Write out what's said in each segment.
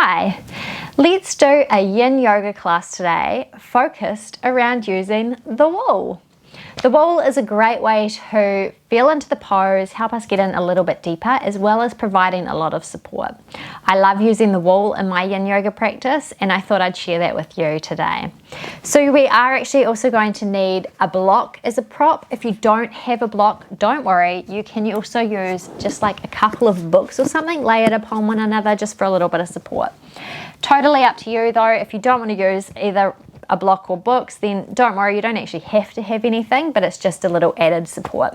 Hi, let's do a Yin Yoga class today focused around using the wall. The wall is a great way to feel into the pose, help us get in a little bit deeper, as well as providing a lot of support. I love using the wall in my Yin Yoga practice, and I thought I'd share that with you today. So we are actually also going to need a block as a prop. If you don't have a block, don't worry. You can also use just like a couple of books or something layered upon one another just for a little bit of support. Totally up to you though. If you don't want to use either a block or books, then don't worry, you don't actually have to have anything, but it's just a little added support.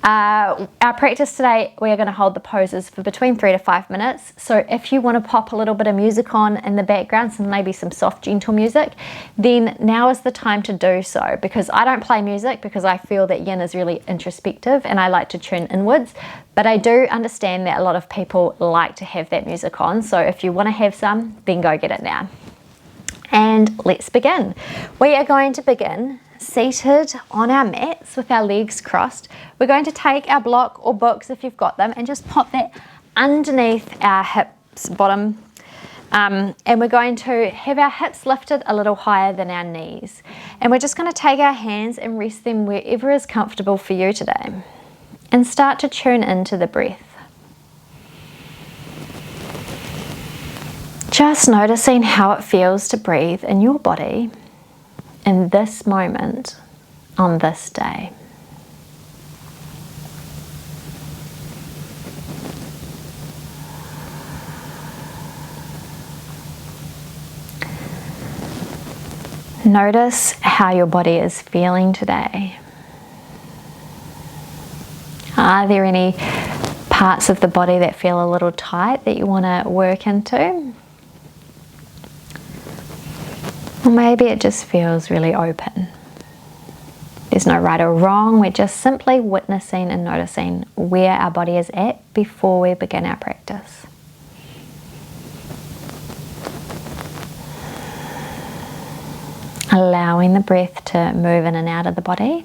Our practice today, we are going to hold the poses for between 3 to 5 minutes. So if you want to pop a little bit of music on in the background, some maybe some soft gentle music, then now is the time to do so, because I don't play music because I feel that Yin is really introspective and I like to tune inwards, but I do understand that a lot of people like to have that music on. So if you want to have some, then go get it now. And let's begin. We are going to begin seated on our mats with our legs crossed. We're going to take our block or books if you've got them and just pop that underneath our hips bottom. And we're going to have our hips lifted a little higher than our knees. And we're just going to take our hands and rest them wherever is comfortable for you today. And start to tune into the breath. Just noticing how it feels to breathe in your body in this moment on this day. Notice how your body is feeling today. Are there any parts of the body that feel a little tight that you want to work into? Or maybe it just feels really open. There's no right or wrong. We're just simply witnessing and noticing where our body is at before we begin our practice. Allowing the breath to move in and out of the body.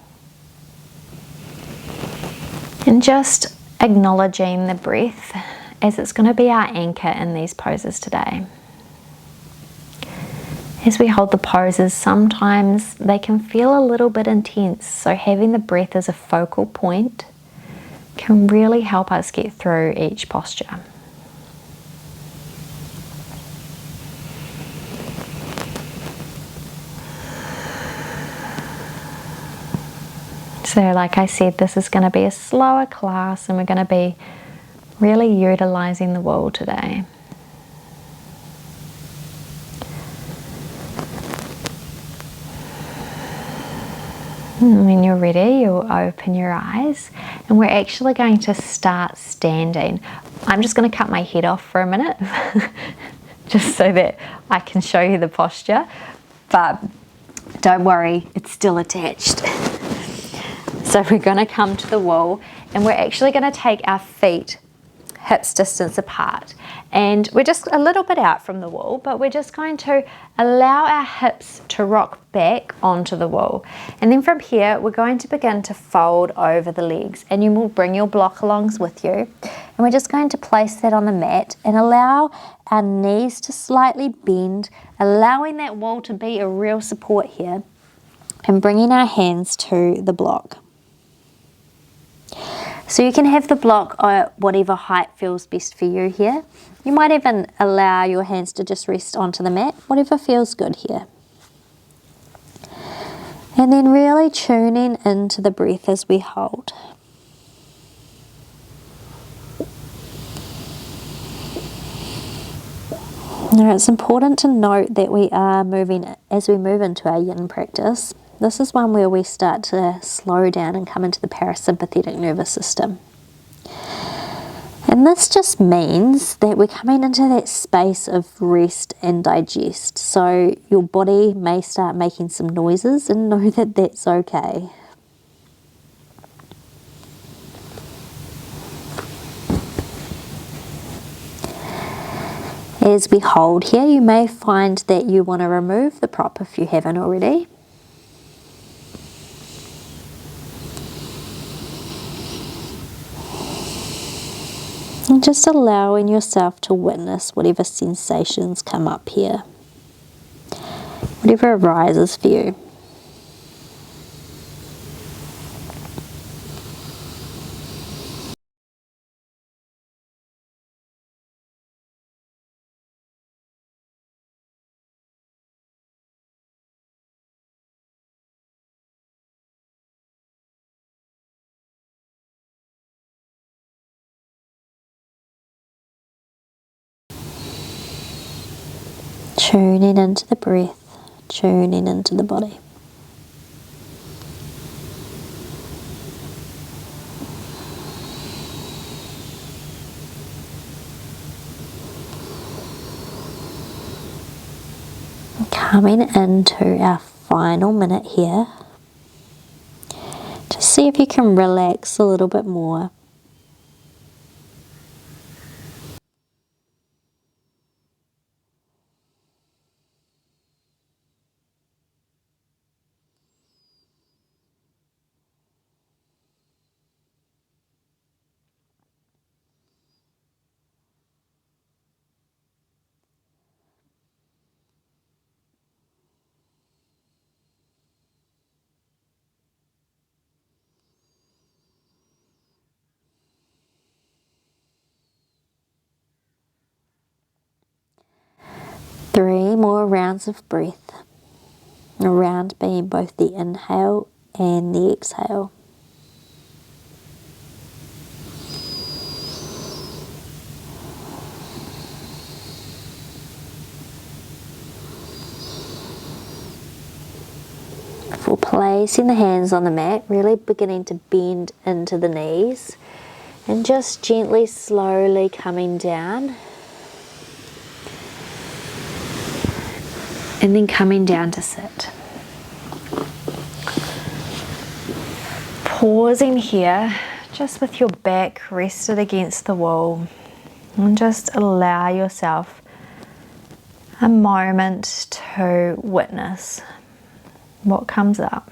And just acknowledging the breath as it's going to be our anchor in these poses today. As we hold the poses, sometimes they can feel a little bit intense, so having the breath as a focal point can really help us get through each posture. So like I said, this is going to be a slower class and we're going to be really utilizing the wall today. When you're ready, you'll open your eyes and we're actually going to start standing. I'm just going to cut my head off for a minute just so that I can show you the posture, but don't worry, it's still attached. So we're going to come to the wall and we're actually going to take our feet hips distance apart, and we're just a little bit out from the wall, but we're just going to allow our hips to rock back onto the wall, and then from here we're going to begin to fold over the legs, and you will bring your block alongs with you, and we're just going to place that on the mat and allow our knees to slightly bend, allowing that wall to be a real support here, and bringing our hands to the block. So you can have the block at whatever height feels best for you here. You might even allow your hands to just rest onto the mat, whatever feels good here. And then really tuning into the breath as we hold. Now it's important to note that we are moving, as we move into our Yin practice, this is one where we start to slow down and come into the parasympathetic nervous system. And this just means that we're coming into that space of rest and digest. So your body may start making some noises, and know that that's okay. As we hold here, you may find that you want to remove the prop if you haven't already. And just allowing yourself to witness whatever sensations come up here, whatever arises for you. Tuning into the breath, tuning into the body. Coming into our final minute here, just see if you can relax a little bit more. Three more rounds of breath. A round being both the inhale and the exhale. Before placing the hands on the mat, really beginning to bend into the knees and just gently, slowly coming down. And then coming down to sit. Pausing here, just with your back rested against the wall, and just allow yourself a moment to witness what comes up.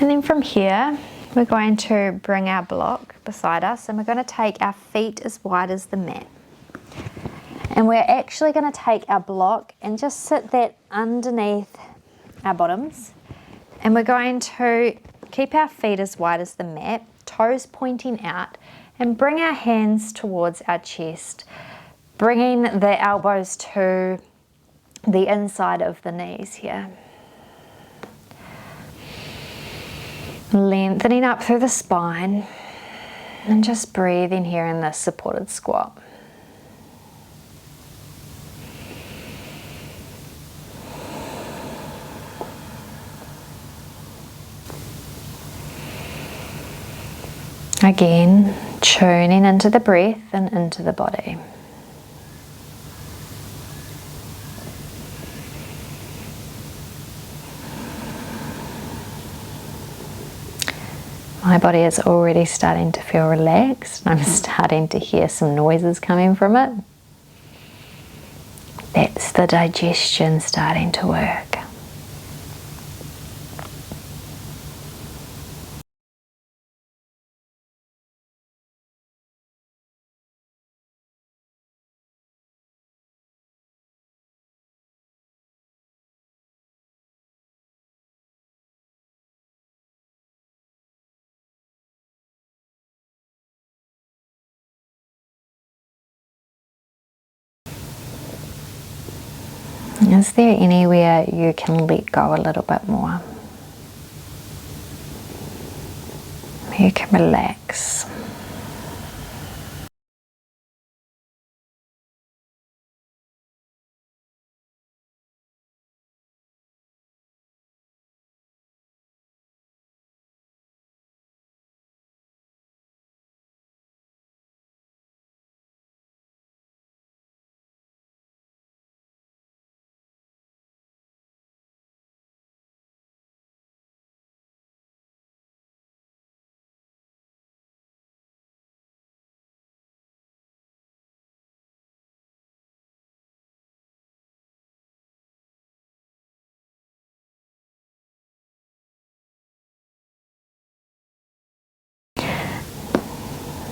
And then from here, we're going to bring our block beside us and we're going to take our feet as wide as the mat. And we're actually going to take our block and just sit that underneath our bottoms. And we're going to keep our feet as wide as the mat, toes pointing out, and bring our hands towards our chest, bringing the elbows to the inside of the knees here. Lengthening up through the spine and just breathing here in this supported squat. Again, tuning into the breath and into the body. My body is already starting to feel relaxed. I'm starting to hear some noises coming from it. That's the digestion starting to work. Is there anywhere you can let go a little bit more? You can relax.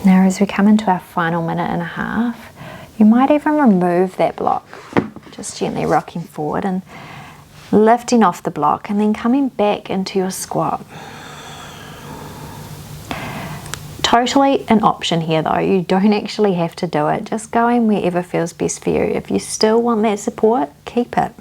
Now as we come into our final minute and a half, you might even remove that block, just gently rocking forward and lifting off the block and then coming back into your squat. Totally an option here though, you don't actually have to do it, just going wherever feels best for you. If you still want that support, keep it.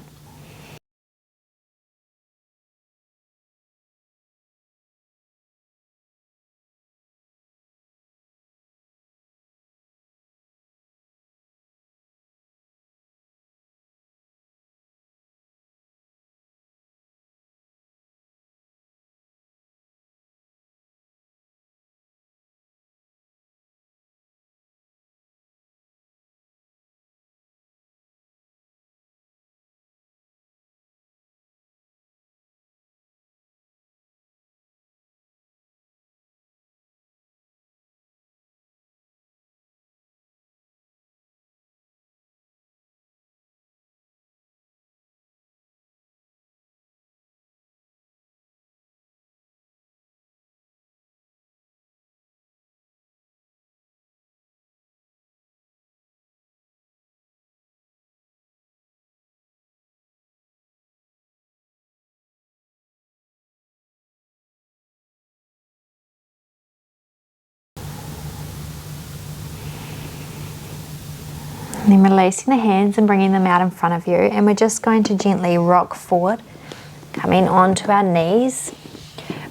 And then releasing the hands and bringing them out in front of you, and we're just going to gently rock forward, coming onto our knees,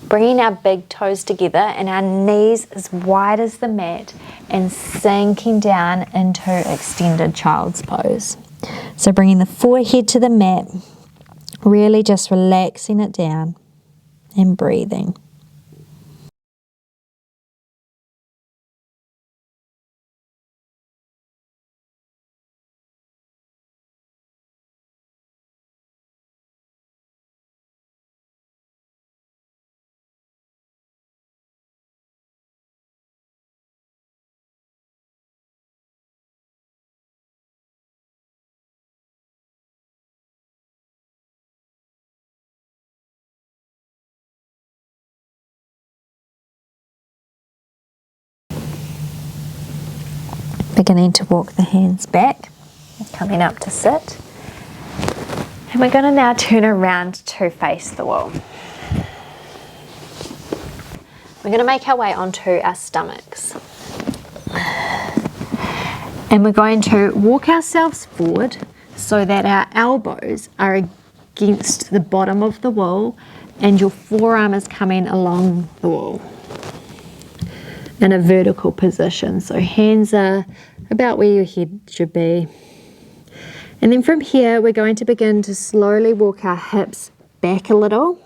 bringing our big toes together and our knees as wide as the mat and sinking down into extended child's pose. So bringing the forehead to the mat, really just relaxing it down and breathing. Beginning to walk the hands back, coming up to sit. And we're going to now turn around to face the wall. We're going to make our way onto our stomachs. And we're going to walk ourselves forward so that our elbows are against the bottom of the wall and your forearm is coming along the wall in a vertical position. So hands are about where your head should be. And then from here, we're going to begin to slowly walk our hips back a little,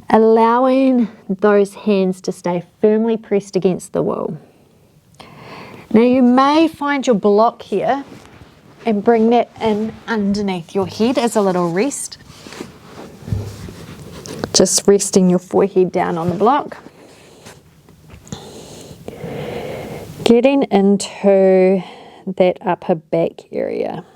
allowing those hands to stay firmly pressed against the wall. Now you may find your block here and bring that in underneath your head as a little rest. Just resting your forehead down on the block. Getting into that upper back area.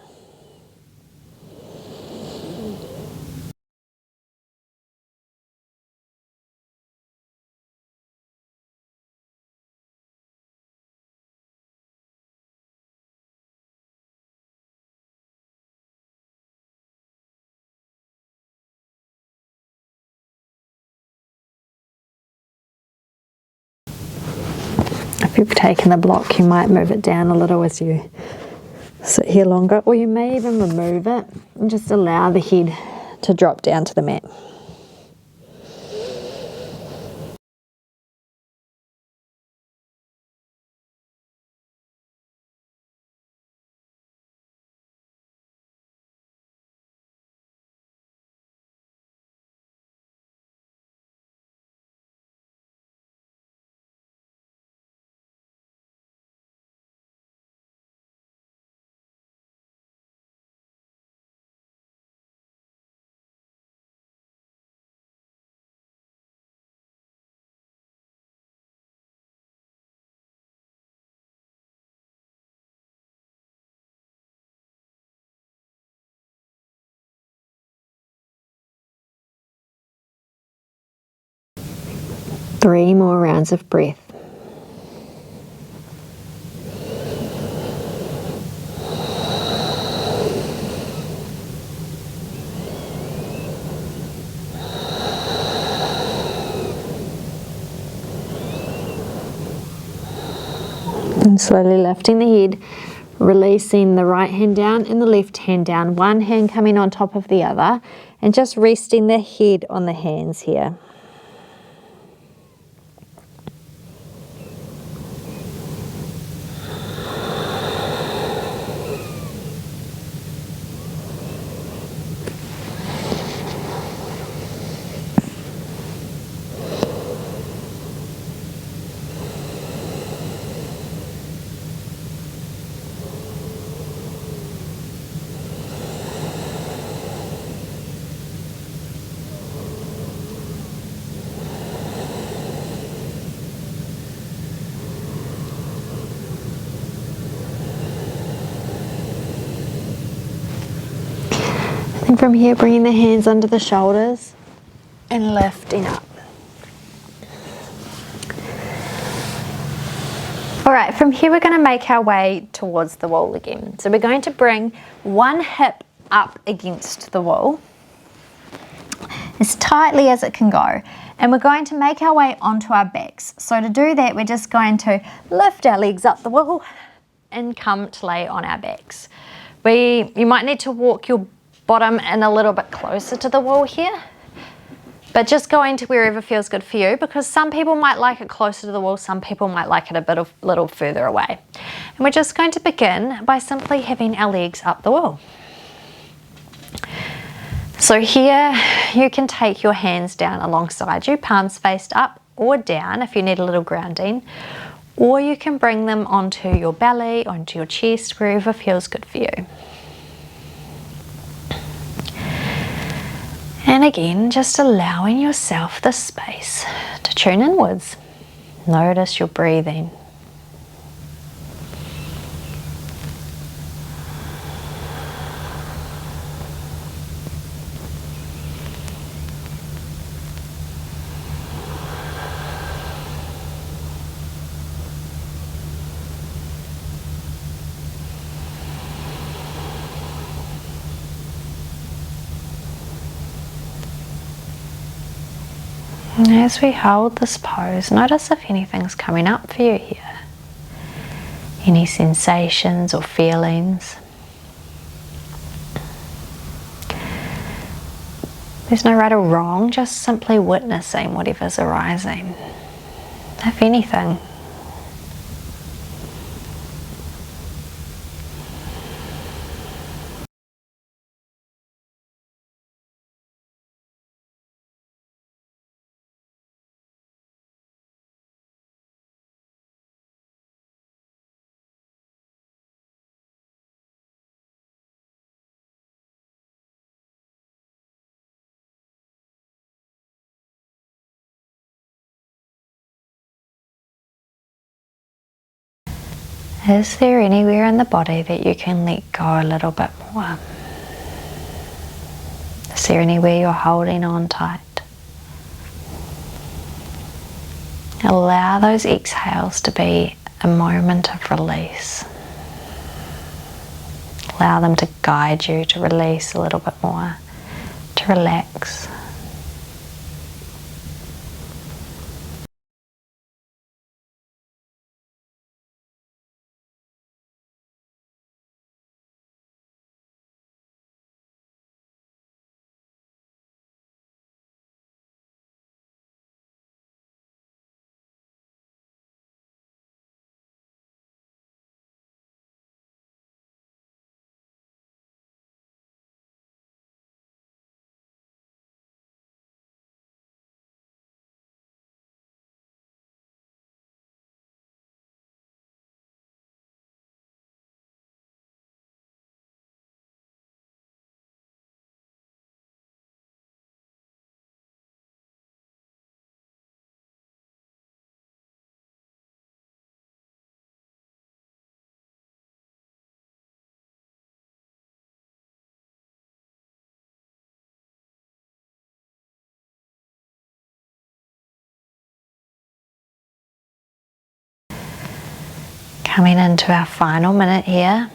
If you've taken the block, you might move it down a little as you sit here longer, or you may even remove it and just allow the head to drop down to the mat. Three more rounds of breath. And slowly lifting the head, releasing the right hand down and the left hand down, one hand coming on top of the other, and just resting the head on the hands here. And from here, bringing the hands under the shoulders and lifting up. All right, from here we're going to make our way towards the wall again. So we're going to bring one hip up against the wall as tightly as it can go. And we're going to make our way onto our backs. So to do that, we're just going to lift our legs up the wall and come to lay on our backs. You might need to walk your bottom in a little bit closer to the wall here, but just going to wherever feels good for you, because some people might like it closer to the wall, some people might like it a little further away. And we're just going to begin by simply having our legs up the wall. So here you can take your hands down alongside you, palms faced up or down if you need a little grounding, or you can bring them onto your belly, onto your chest, wherever feels good for you. And again, just allowing yourself the space to tune inwards. Notice your breathing. And as we hold this pose, notice if anything's coming up for you here. Any sensations or feelings. There's no right or wrong, just simply witnessing whatever's arising. If anything. Is there anywhere in the body that you can let go a little bit more? Is there anywhere you're holding on tight? Allow those exhales to be a moment of release. Allow them to guide you to release a little bit more, to relax. Coming into our final minute here.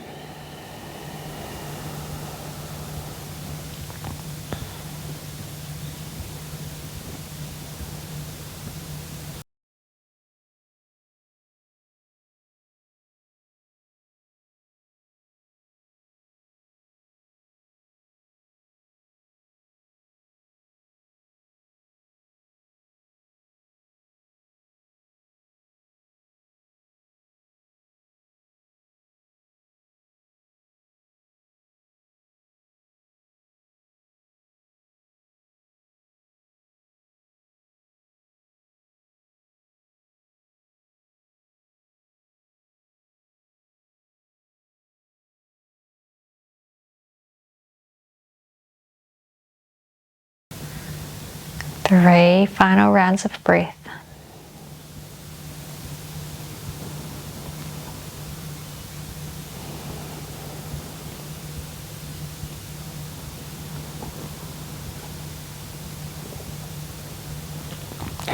3 final rounds of breath.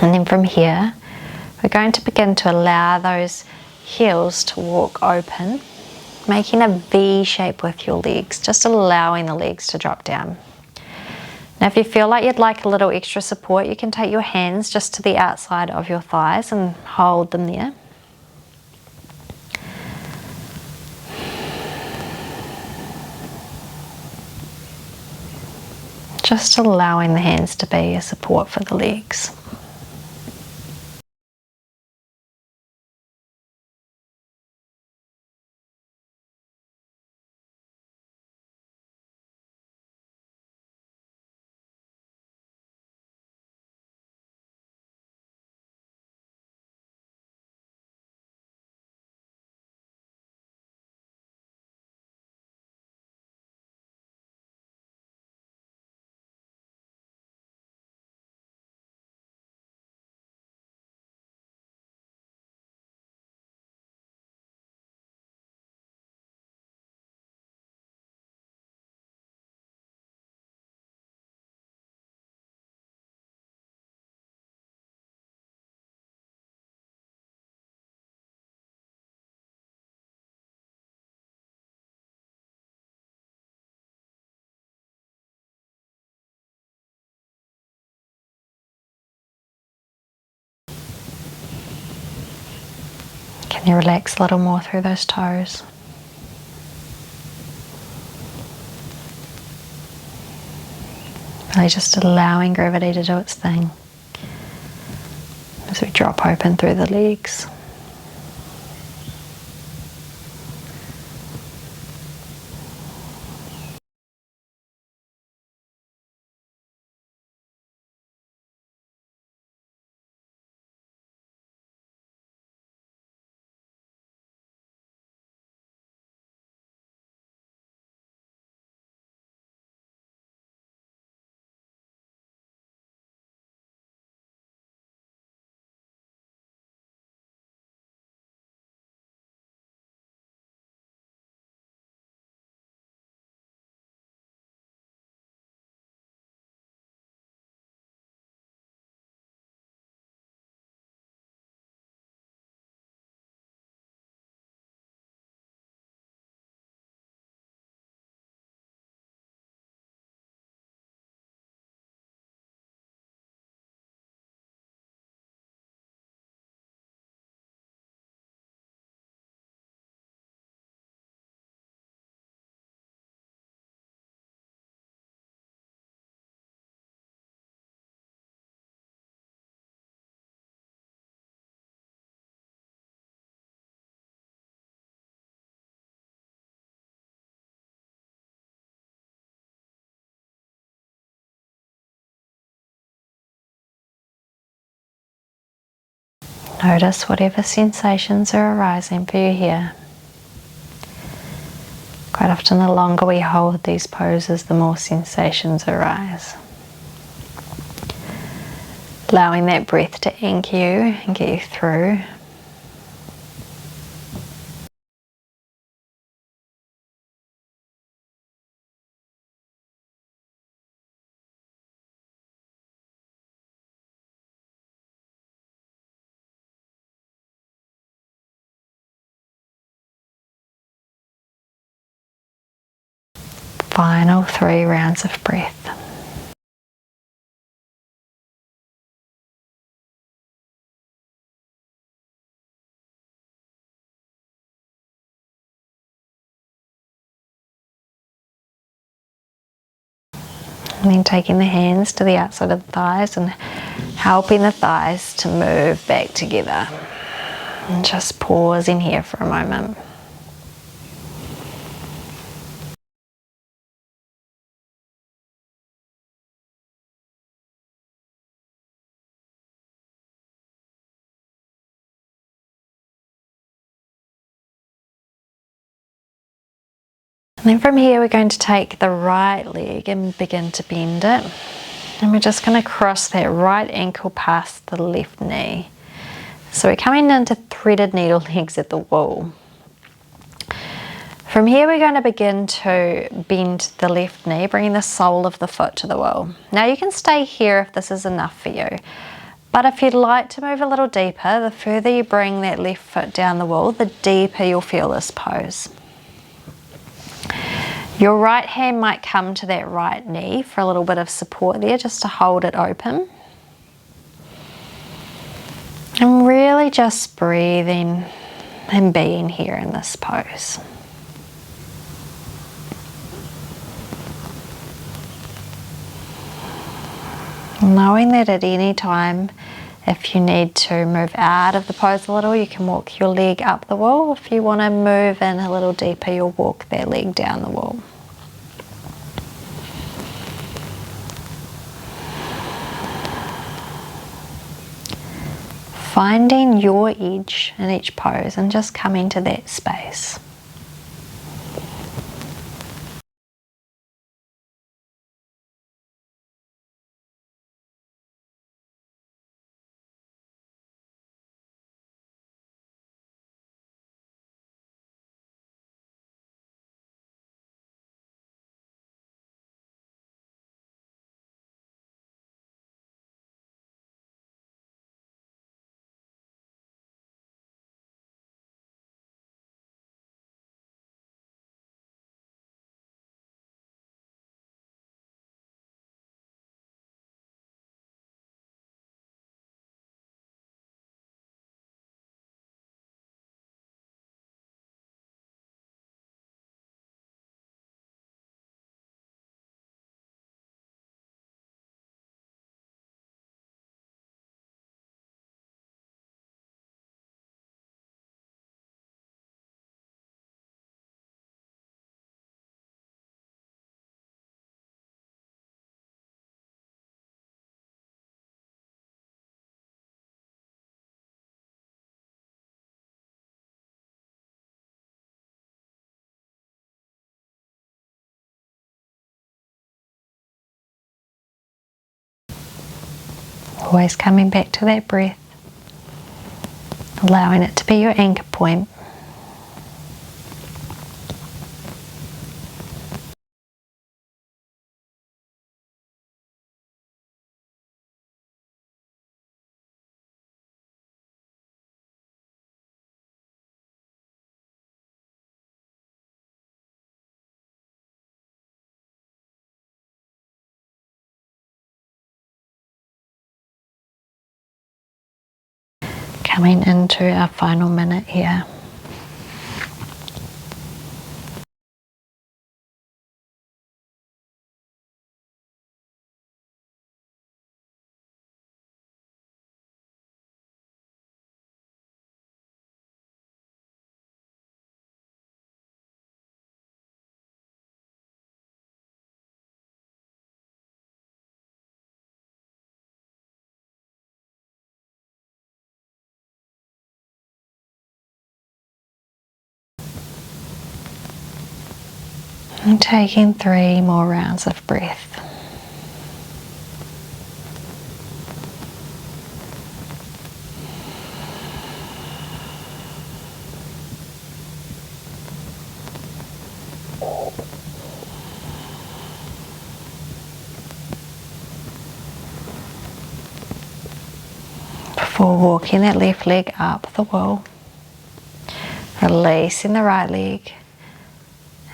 And then from here, we're going to begin to allow those heels to walk open, making a V shape with your legs, just allowing the legs to drop down. Now if you feel like you'd like a little extra support, you can take your hands just to the outside of your thighs and hold them there. Just allowing the hands to be a support for the legs. Can you relax a little more through those toes? Really just allowing gravity to do its thing as we drop open through the legs. Notice whatever sensations are arising for you here. Quite often the longer we hold these poses, the more sensations arise. Allowing that breath to anchor you and get you through. Final 3 rounds of breath. And then taking the hands to the outside of the thighs and helping the thighs to move back together. And just pause in here for a moment. And then from here we're going to take the right leg and begin to bend it. And we're just going to cross that right ankle past the left knee. So we're coming into threaded needle legs at the wall. From here we're going to begin to bend the left knee, bringing the sole of the foot to the wall. Now you can stay here if this is enough for you. But if you'd like to move a little deeper, the further you bring that left foot down the wall, the deeper you'll feel this pose. Your right hand might come to that right knee for a little bit of support there, just to hold it open. And really just breathing and being here in this pose. Knowing that at any time, if you need to move out of the pose a little, you can walk your leg up the wall. If you want to move in a little deeper, you'll walk that leg down the wall. Finding your edge in each pose and just coming to that space. Always coming back to that breath, allowing it to be your anchor point. Coming into our final minute here. And taking 3 more rounds of breath. Before walking that left leg up the wall, releasing the right leg.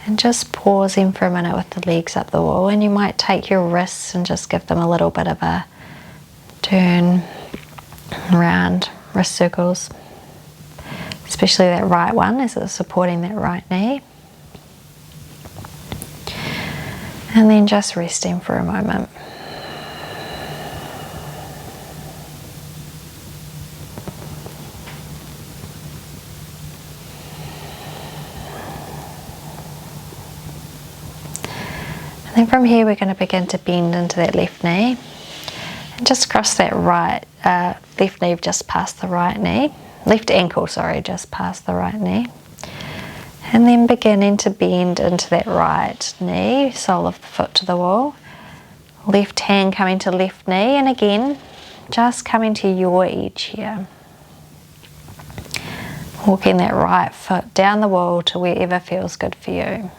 And just pausing for a minute with the legs up the wall, and you might take your wrists and just give them a little bit of a turn around, wrist circles, especially that right one as it's supporting that right knee. And then just resting for a moment. And then from here we're going to begin to bend into that left knee and just cross that left knee just past the right knee, left ankle, sorry, just past the right knee. And then beginning to bend into that right knee, sole of the foot to the wall, Left hand coming to left knee, and again, just coming to your edge here. Walking that right foot down the wall to wherever feels good for you.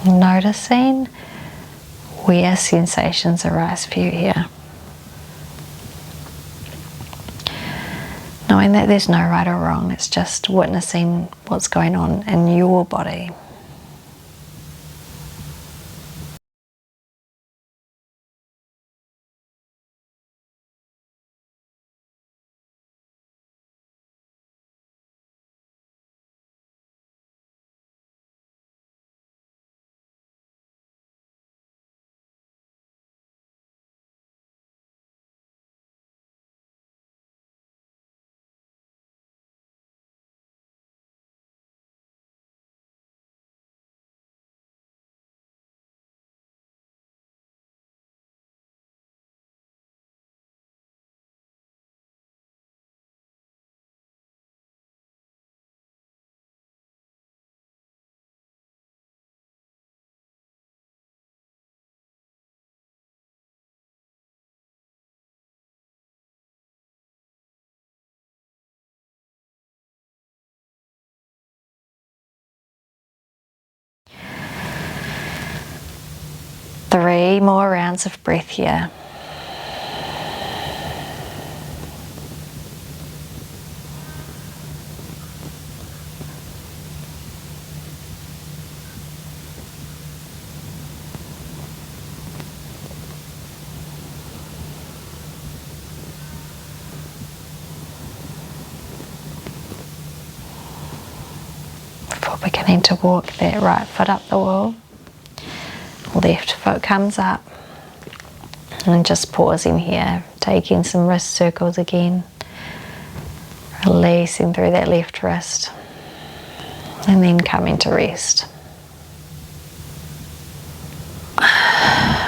Noticing where sensations arise for you here. Knowing that there's no right or wrong, it's just witnessing what's going on in your body. Three more rounds of breath here. Before beginning to walk that right foot up the wall, left foot comes up, and just pausing here, taking some wrist circles again, releasing through that left wrist, and then coming to rest.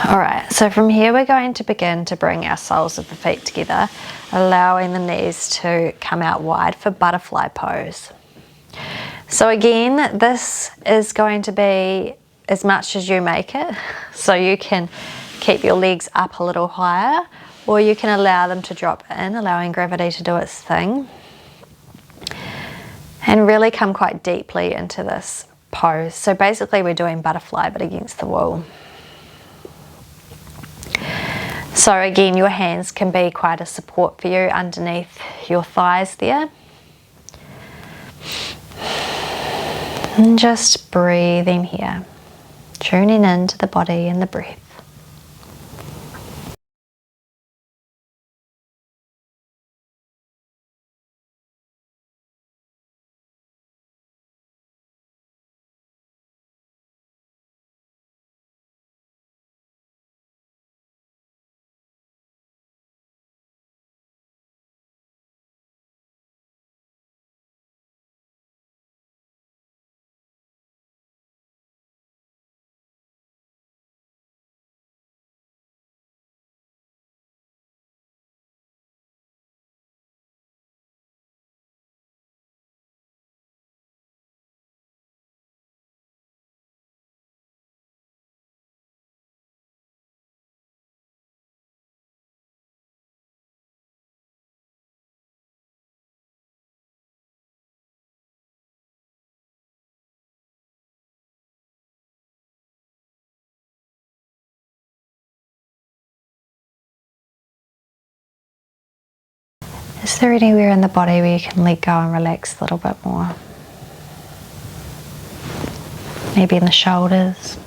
Alright, so from here we're going to begin to bring our soles of the feet together, allowing the knees to come out wide for butterfly pose. So again, this is going to be as much as you make it, so you can keep your legs up a little higher, or you can allow them to drop in, allowing gravity to do its thing, and really come quite deeply into this pose. So basically we're doing butterfly but against the wall. So again, your hands can be quite a support for you underneath your thighs there. And just breathing here, tuning into the body and the breath. Is there anywhere in the body where you can let go and relax a little bit more? Maybe in the shoulders.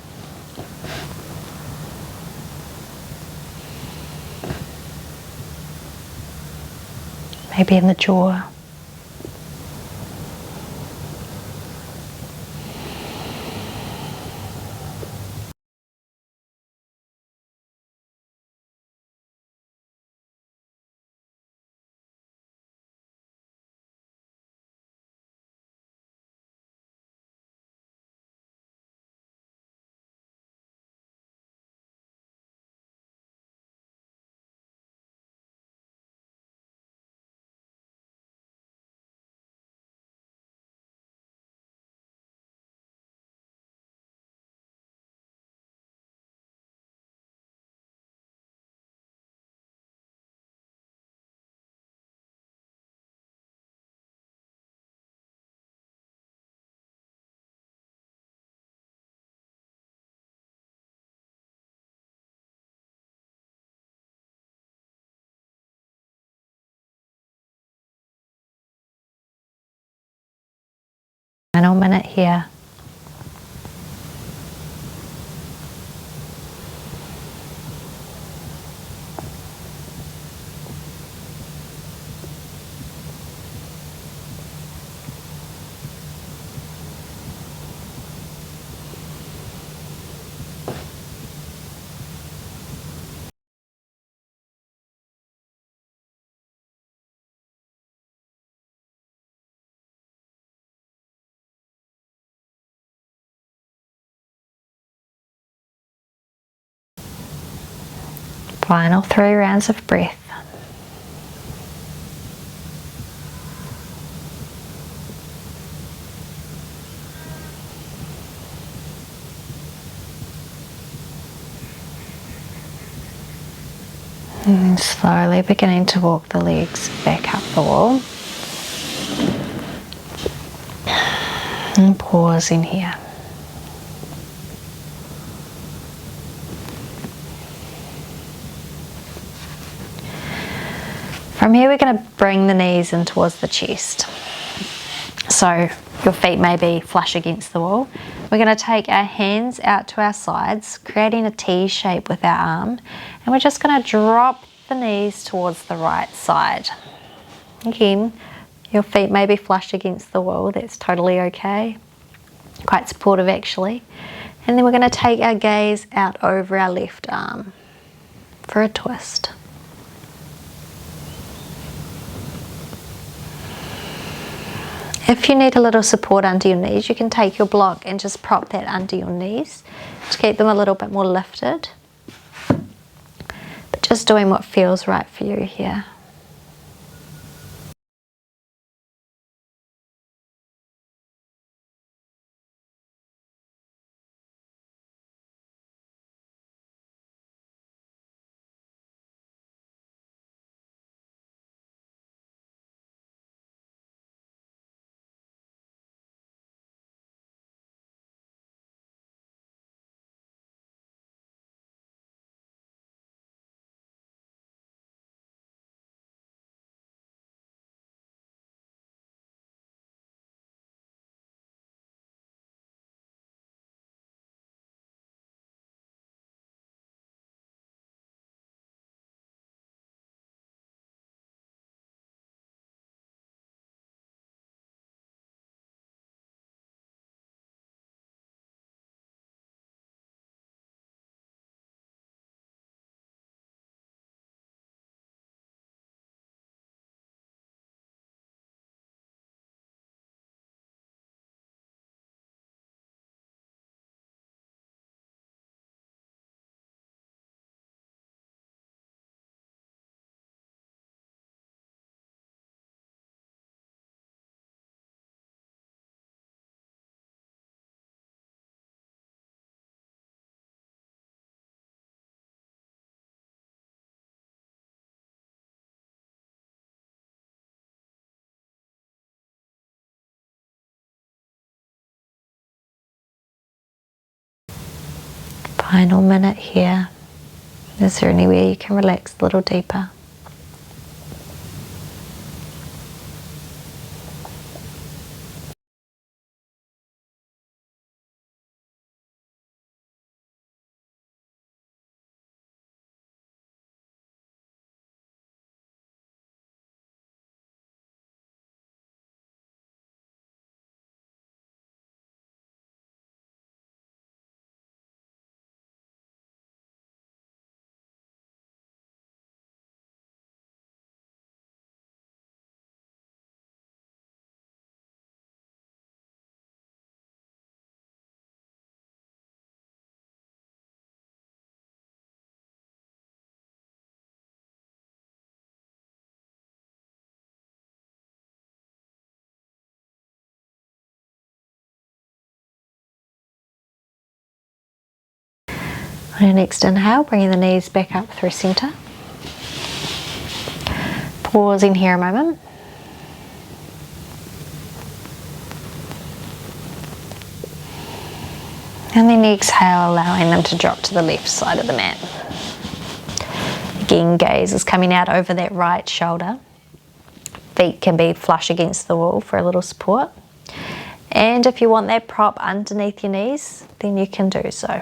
Maybe in the jaw. Final minute here. Final 3 rounds of breath. And slowly beginning to walk the legs back up the wall. And pausing here. From here we're going to bring the knees in towards the chest. So your feet may be flush against the wall. We're going to take our hands out to our sides, creating a T shape with our arm, and we're just going to drop the knees towards the right side. Again, your feet may be flush against the wall, that's totally okay. Quite supportive actually. And then we're going to take our gaze out over our left arm for a twist. If you need a little support under your knees, you can take your block and just prop that under your knees to keep them a little bit more lifted. But just doing what feels right for you here. Final minute here. Is there anywhere you can relax a little deeper? On your next inhale, bringing the knees back up through centre. Pausing here a moment. And then exhale, allowing them to drop to the left side of the mat. Again, gaze is coming out over that right shoulder. Feet can be flush against the wall for a little support. And if you want that prop underneath your knees, then you can do so.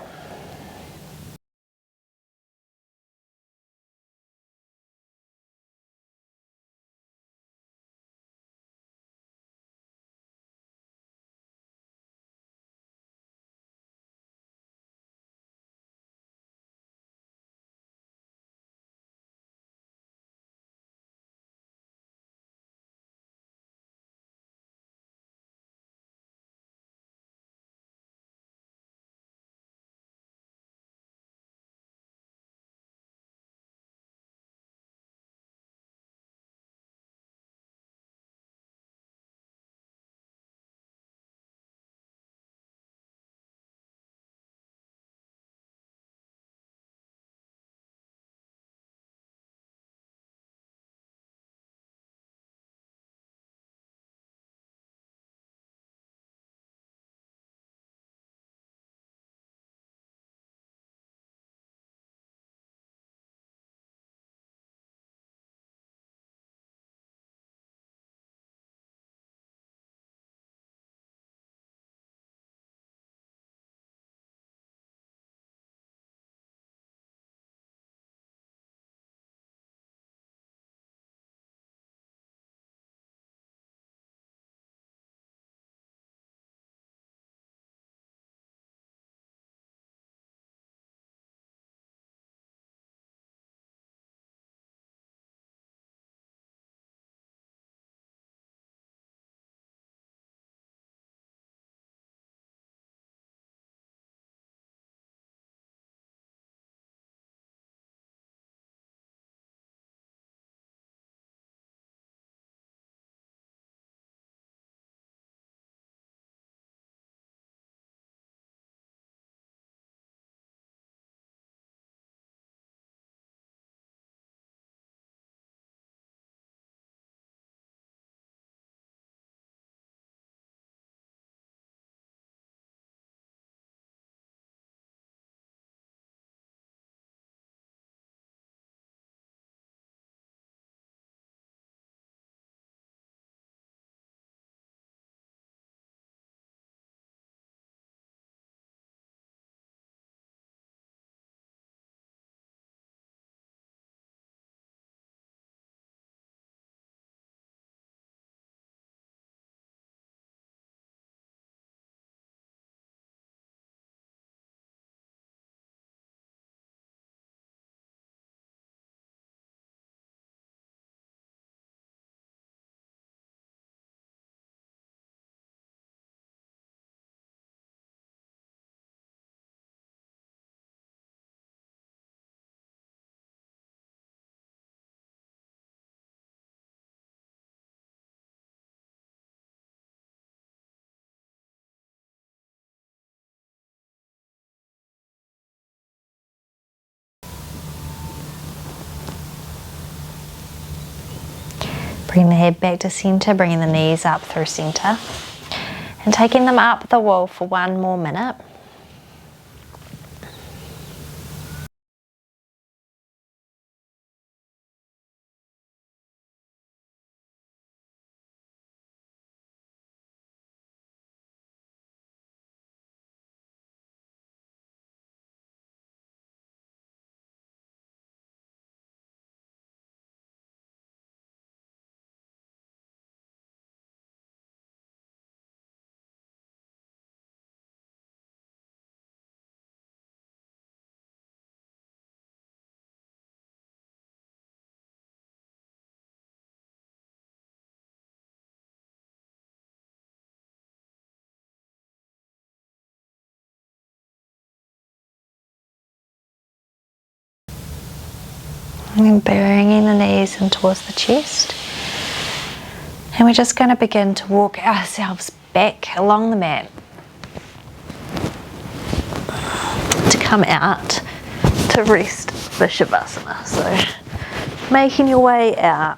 Bring the head back to centre, bringing the knees up through centre. And taking them up the wall for 1 more minute. And then bringing the knees in towards the chest. And we're just going to begin to walk ourselves back along the mat to come out to rest the Shavasana. So making your way out,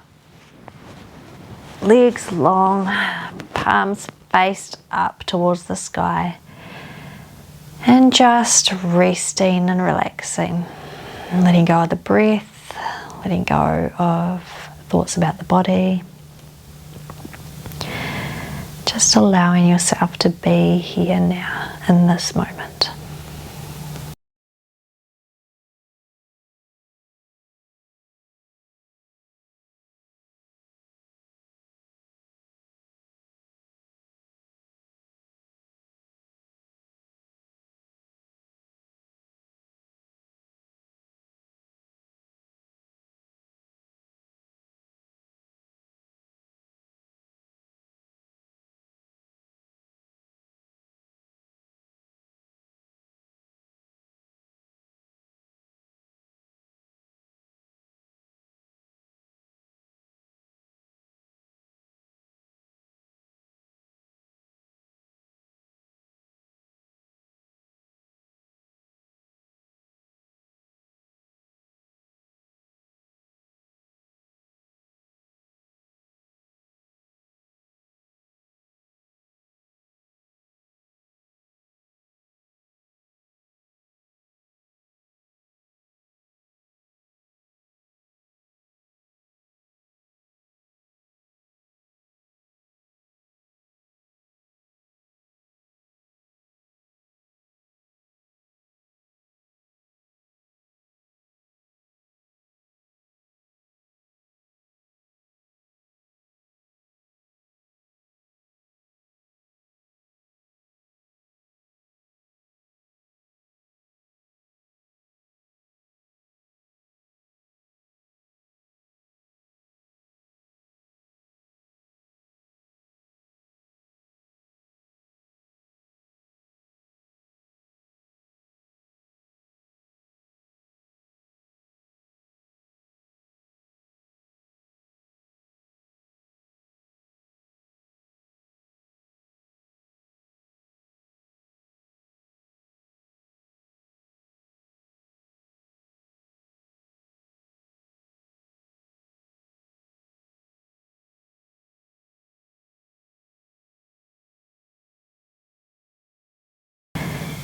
legs long, palms faced up towards the sky, and just resting and relaxing, and letting go of the breath, letting go of thoughts about the body, just allowing yourself to be here now in this moment.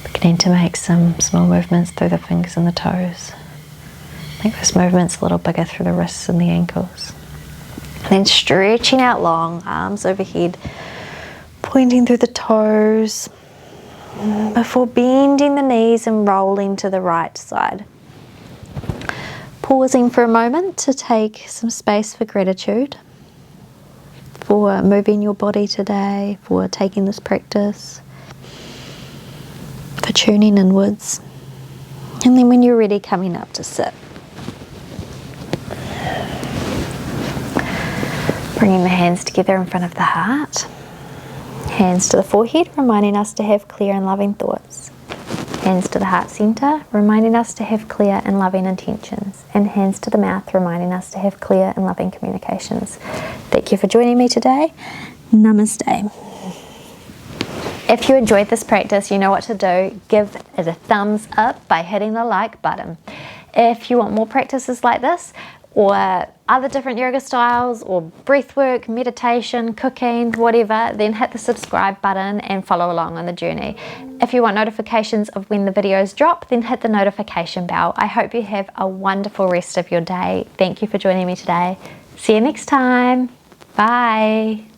Beginning to make some small movements through the fingers and the toes. Make those movements a little bigger through the wrists and the ankles. And then stretching out long, arms overhead, pointing through the toes before bending the knees and rolling to the right side. Pausing for a moment to take some space for gratitude, for moving your body today, for taking this practice, for tuning inwards, and then when you're ready, coming up to sit. Bringing the hands together in front of the heart, hands to the forehead, reminding us to have clear and loving thoughts. Hands to the heart center, reminding us to have clear and loving intentions. And hands to the mouth, reminding us to have clear and loving communications. Thank you for joining me today. Namaste. If you enjoyed this practice, you know what to do. Give it a thumbs up by hitting the like button. If you want more practices like this, or other different yoga styles, or breath work, meditation, cooking, whatever, then hit the subscribe button and follow along on the journey. If you want notifications of when the videos drop, then hit the notification bell. I hope you have a wonderful rest of your day. Thank you for joining me today. See you next time. Bye.